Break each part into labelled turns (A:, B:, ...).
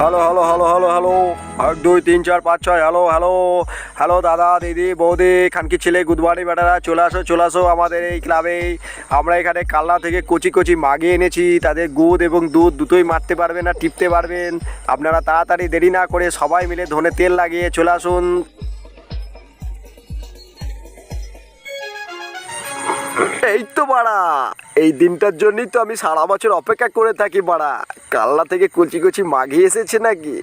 A: Hello hello hello hello hello 1 2 3 4 5 6 hello hello hello দাদা দিদি বৌদি খানকি ছেলে গুড মর্নিং বেটারা চলে আসো আমাদের এই ক্লাবে। আমরা এখানে কালনা থেকে কচি কচি মাগি এনেছি, তাদের গুদ এবং দুধ দুটোই মারতে পারবেন আর টিপতে পারবেন। আপনারা তাড়াতাড়ি দেরি না করে সবাই মিলে ধনে তেল লাগিয়ে চলে আসুন। এই তো বাড়া, এই দিনটার জন্যই তো আমি সারা বছর অপেক্ষা করে থাকি বাড়া। কালনা থেকে কচি কচি মাঘি এসেছে নাকি,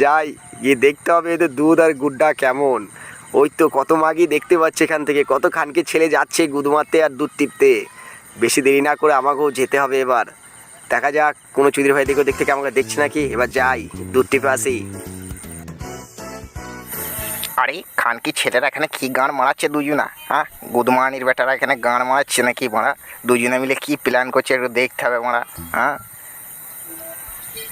A: যাই গিয়ে দেখতে হবে এদের দুধ আর গুড়টা কেমন। ওই তো কত মাঘি দেখতে পাচ্ছে, এখান থেকে কত খানকে ছেলে যাচ্ছে গুদ মারতে আর দুধ টিপতে। বেশি দেরি না করে আমাকেও যেতে হবে এবার। দেখা যাক কোনো চুদির ভাই দেখে দেখতে আমাকে দেখছে নাকি, এবার যাই দুধ টিপে আসি।
B: আরে খানকি ছেলেরা এখানে কি গান মারাচ্ছে দুজনা? হ্যাঁ, গুদমানির বেটারা এখানে গান মারাচ্ছে নাকি মারা? দুজনে মিলে কি প্ল্যান করছে একটু দেখতে হবে মারা। হ্যাঁ,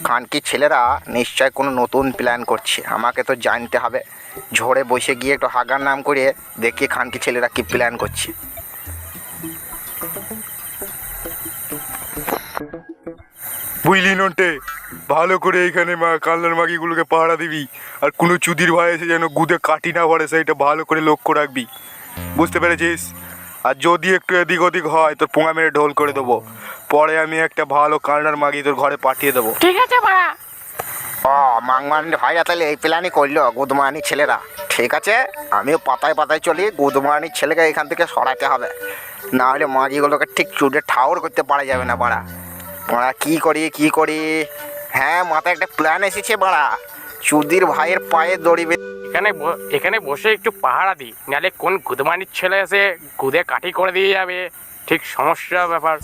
B: খানকি ছেলেরা নিশ্চয় কোনো নতুন প্ল্যান করছে, আমাকে তো জানতে হবে। ঝড়ে বসে গিয়ে একটু হাগার নাম করে দেখি খানকি ছেলেরা কি প্ল্যান করছে।
C: বুঝলি নন্টে, ভালো করে এখানে কালনার মাগিগুলোকে পাহারা দিবি, আর কোনো চুদির ভাই এসে যেন গুদে কাটি না পড়ে সেইটা ভালো করে লক্ষ্য রাখবি, বুঝতে পেরেছিস? আর যদি একটু এদিক ওদিক হয় তোর পোঙা মেরে ঢোল করে দেবো, পরে আমি একটা ভালো কালনার মাগি তোর ঘরে পাঠিয়ে দেবো।
D: ঠিক আছে বাড়া।
B: ও মাংমানি ভাইরা তাহলে এই প্ল্যানই করলো গুদমানি ছেলেরা। ঠিক আছে, আমিও পাতায় পাতায় চলি, গুদমানির ছেলেকে এখান থেকে সরাতে হবে, না হলে মাগিগুলোকে ঠিক চুটে ঠাউর করতে পারা যাবে না বাড়া। বাড়া কি করি? হ্যাঁ, মাথায় একটা প্ল্যান এসেছে বাড়া। চুদির ভাইয়ের পায়ে দড়ি
D: এখানে বসে একটু পাহারা দিই, নাহলে কোন গুদমানির ছেলে এসে গুদে কাঠি করে দিয়ে যাবে, ঠিক সমস্যা ব্যাপার।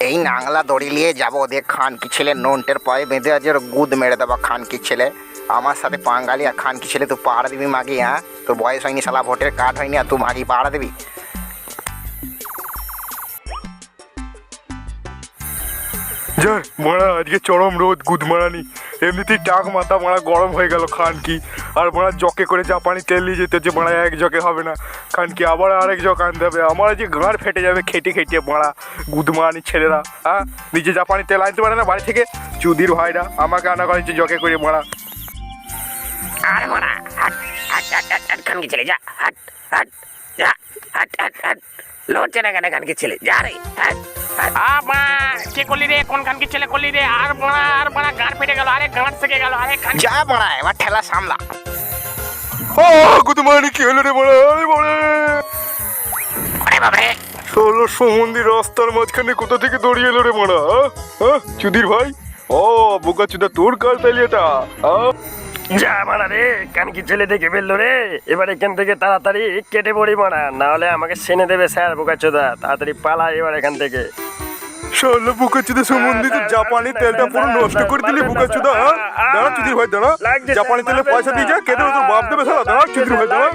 B: এই নাংলা দড়ি নিয়ে যাবো, ওদের খানকি ছেলে নন্টের পায়ে বেঁধে আছে, ওর গুদ মেরে দেবো। খানকি ছেলে আমার সাথে পাঙ্গালি, আর খানকি ছেলে তুই পাহারা দিবি মাগি। হ্যাঁ, তোর বয়স হয়নি, শালা ভোটের কার্ড হয়নি, আর তুই মাগি পাহারা দিবি?
C: যার মারা আজকে চরম রোদ, গুদ মারানি, এমনিতেই টাক মাথা মারা গরম হয়ে গেল খানকি। আর মারা জকে করে জাপানি তেল নিয়ে যেতে হচ্ছে, মারা এক জকে হবে না খানকি, আবার আরেক জক আনতে হবে। আমার যে গাঁড় ফেটে যাবে খেটে মারা গুদ মারানি ছেলেরা। হ্যাঁ, নিজে জাপানি তেল আনতে পারে না বাড়ি থেকে, চুদির ভাইরা আমাকে আনা করেছে জকে করে মারা।
D: আর বাড়া হাট হাট হাট হাট হাট, খানকি ছেলে যা, হাট হাট যা, হাট হাট হাট, লড়ছে না কেন খানকি ছেলে, যা রে হাট হাট। কে করলি রে, কোন খানকি ছেলে করলি রে? আর বাড়া গাঁট ফেটে গেল, আরে গাঁট থেকে গেল, আরে
B: যা মারা, এবার ঠেলা সামলা।
C: ও গুদ মারানি কি হলো রে মারা? আরে বাবা,
D: আরে বাবারে,
C: ষোলো সমুদ্রী রাস্তার মাঝখানে কোথা থেকে দড়িয়ে এলো রে মারা? হ্যাঁ চুদির ভাই, ও বোকা চুদা তোর কাল তাইলে এটা?
A: যা মারা রে, কানকি ছেলে দেখে ফেললো রে। এবার এখান থেকে তাড়াতাড়ি কেটে পড়ি মারা, না হলে আমাকে সেনে দেবে স্যার বোকাচোদা। তাড়াতাড়ি পালা এবার এখান থেকে।
C: ষোলো বোকা চুদা সমুদ্রী, তো জাপানি তেলটা পুরো নষ্ট করে দিলি বোকা চুদা। দাঁড়া চুদির ভাই দাঁড়া, জাপানি তেলে পয়সা দিয়ে যা, কেটে তোর বাপ দেবে সারা। দাঁড়া চুদির ভাই দাঁড়া।